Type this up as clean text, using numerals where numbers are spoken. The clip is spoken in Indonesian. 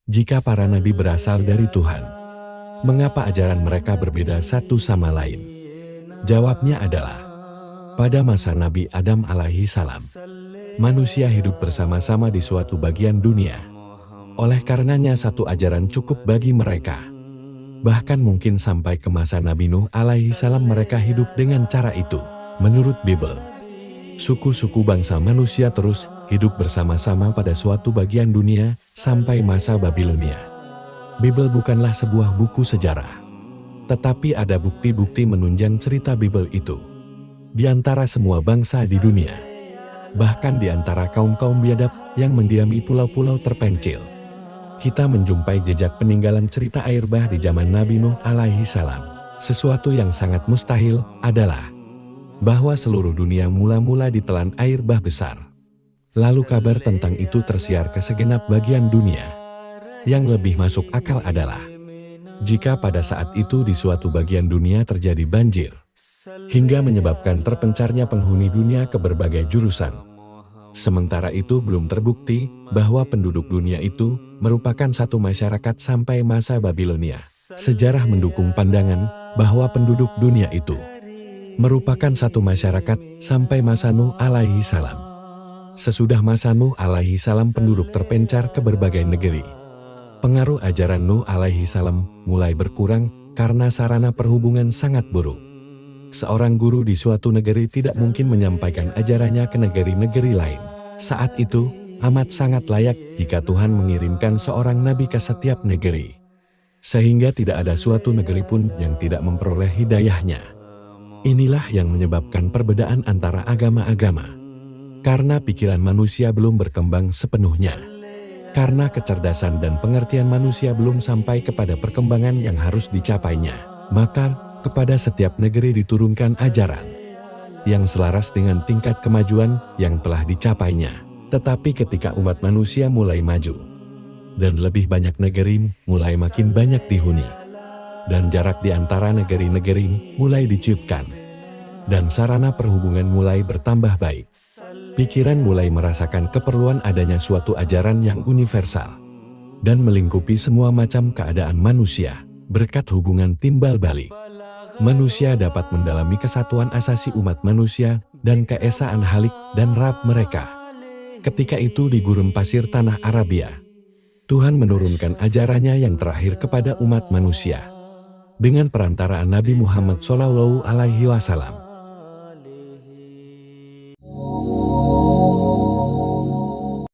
Jika para nabi berasal dari Tuhan, mengapa ajaran mereka berbeda satu sama lain? Jawabnya adalah, pada masa Nabi Adam alaihi salam, manusia hidup bersama-sama di suatu bagian dunia. Oleh karenanya satu ajaran cukup bagi mereka. Bahkan mungkin sampai ke masa Nabi Nuh alaihi salam mereka hidup dengan cara itu. Menurut Bible, suku-suku bangsa manusia terus hidup bersama-sama pada suatu bagian dunia sampai masa Babilonia. Bible bukanlah sebuah buku sejarah, tetapi ada bukti-bukti menunjang cerita Bible itu. Di antara semua bangsa di dunia, bahkan di antara kaum-kaum biadab yang mendiami pulau-pulau terpencil, kita menjumpai jejak peninggalan cerita air bah di zaman Nabi Nuh alaihi salam. Sesuatu yang sangat mustahil adalah bahwa seluruh dunia mula-mula ditelan air bah besar. Lalu kabar tentang itu tersiar ke segenap bagian dunia. Yang lebih masuk akal adalah, jika pada saat itu di suatu bagian dunia terjadi banjir, hingga menyebabkan terpencarnya penghuni dunia ke berbagai jurusan. Sementara itu belum terbukti bahwa penduduk dunia itu merupakan satu masyarakat sampai masa Babilonia. Sejarah mendukung pandangan bahwa penduduk dunia itu merupakan satu masyarakat sampai masa Nuh alaihi salam. Sesudah masa Nuh alaihi salam penduduk terpencar ke berbagai negeri. Pengaruh ajaran Nuh alaihi salam mulai berkurang karena sarana perhubungan sangat buruk. Seorang guru di suatu negeri tidak mungkin menyampaikan ajarannya ke negeri-negeri lain. Saat itu, amat sangat layak jika Tuhan mengirimkan seorang nabi ke setiap negeri. Sehingga tidak ada suatu negeri pun yang tidak memperoleh hidayahnya. Inilah yang menyebabkan perbedaan antara agama-agama. Karena pikiran manusia belum berkembang sepenuhnya. Karena kecerdasan dan pengertian manusia belum sampai kepada perkembangan yang harus dicapainya. Maka, kepada setiap negeri diturunkan ajaran yang selaras dengan tingkat kemajuan yang telah dicapainya. Tetapi ketika umat manusia mulai maju, dan lebih banyak negeri mulai makin banyak dihuni, dan jarak di antara negeri-negeri mulai diciutkan, dan sarana perhubungan mulai bertambah baik, pikiran mulai merasakan keperluan adanya suatu ajaran yang universal, dan melingkupi semua macam keadaan manusia. Berkat hubungan timbal balik, manusia dapat mendalami kesatuan asasi umat manusia dan keesaan Halik dan Rab mereka. Ketika itu di gurun pasir tanah Arabia, Tuhan menurunkan ajarannya yang terakhir kepada umat manusia dengan perantaraan Nabi Muhammad SAW.